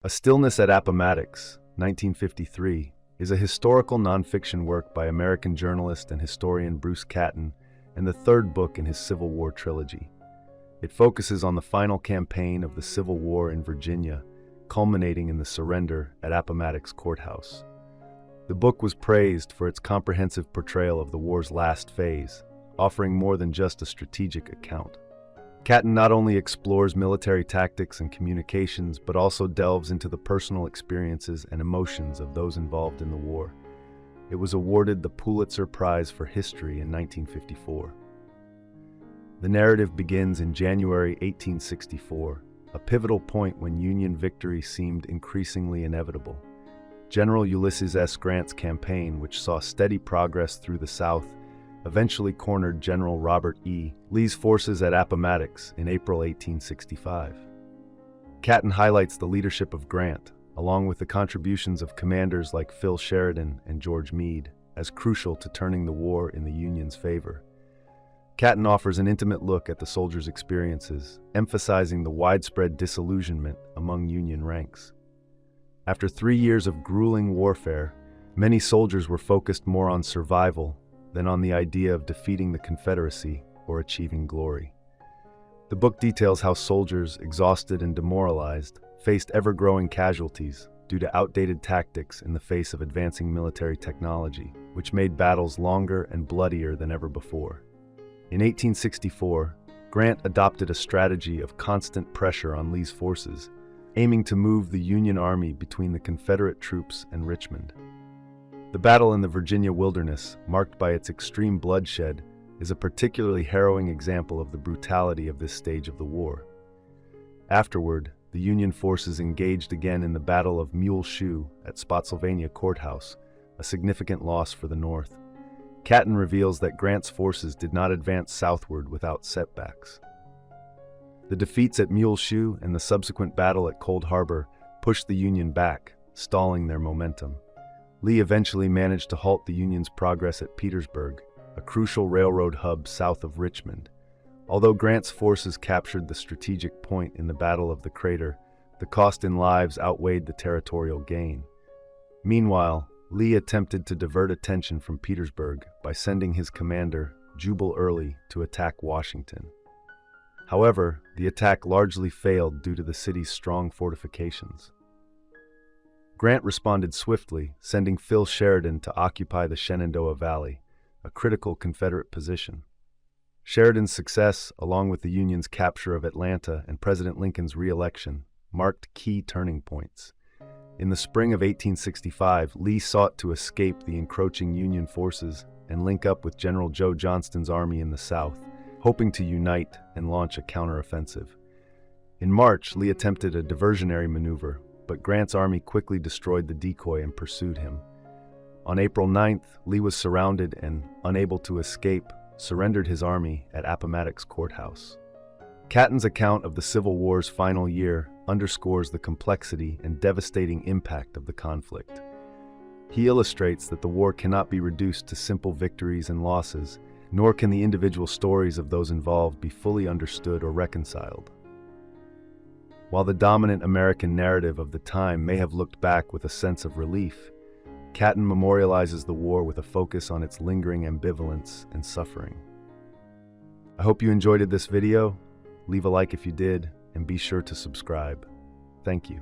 A Stillness at Appomattox, 1953, is a historical nonfiction work by American journalist and historian Bruce Catton and the third book in his Civil War trilogy. It focuses on the final campaign of the Civil War in Virginia, culminating in the surrender at Appomattox Courthouse. The book was praised for its comprehensive portrayal of the war's last phase, offering more than just a strategic account. Catton not only explores military tactics and communications, but also delves into the personal experiences and emotions of those involved in the war. It was awarded the Pulitzer Prize for History in 1954. The narrative begins in January 1864, a pivotal point when Union victory seemed increasingly inevitable. General Ulysses S. Grant's campaign, which saw steady progress through the South, eventually cornered General Robert E. Lee's forces at Appomattox in April 1865. Catton highlights the leadership of Grant, along with the contributions of commanders like Phil Sheridan and George Meade, as crucial to turning the war in the Union's favor. Catton offers an intimate look at the soldiers' experiences, emphasizing the widespread disillusionment among Union ranks. After 3 years of grueling warfare, many soldiers were focused more on survival than on the idea of defeating the Confederacy or achieving glory. The book details how soldiers, exhausted and demoralized, faced ever-growing casualties due to outdated tactics in the face of advancing military technology, which made battles longer and bloodier than ever before. In 1864, Grant adopted a strategy of constant pressure on Lee's forces, aiming to move the Union Army between the Confederate troops and Richmond. The battle in the Virginia wilderness, marked by its extreme bloodshed, is a particularly harrowing example of the brutality of this stage of the war. Afterward, the Union forces engaged again in the Battle of Mule Shoe at Spotsylvania Courthouse, a significant loss for the North. Catton reveals that Grant's forces did not advance southward without setbacks. The defeats at Mule Shoe and the subsequent battle at Cold Harbor pushed the Union back, stalling their momentum. Lee eventually managed to halt the Union's progress at Petersburg, a crucial railroad hub south of Richmond. Although Grant's forces captured the strategic point in the Battle of the Crater, the cost in lives outweighed the territorial gain. Meanwhile, Lee attempted to divert attention from Petersburg by sending his commander, Jubal Early, to attack Washington. However, the attack largely failed due to the city's strong fortifications. Grant responded swiftly, sending Phil Sheridan to occupy the Shenandoah Valley, a critical Confederate position. Sheridan's success, along with the Union's capture of Atlanta and President Lincoln's re-election, marked key turning points. In the spring of 1865, Lee sought to escape the encroaching Union forces and link up with General Joe Johnston's army in the South, hoping to unite and launch a counteroffensive. In March, Lee attempted a diversionary maneuver, but Grant's army quickly destroyed the decoy and pursued him. On April 9th, Lee was surrounded and, unable to escape, surrendered his army at Appomattox Courthouse. Catton's account of the Civil War's final year underscores the complexity and devastating impact of the conflict. He illustrates that the war cannot be reduced to simple victories and losses, nor can the individual stories of those involved be fully understood or reconciled. While the dominant American narrative of the time may have looked back with a sense of relief, Catton memorializes the war with a focus on its lingering ambivalence and suffering. I hope you enjoyed this video. Leave a like if you did, and be sure to subscribe. Thank you.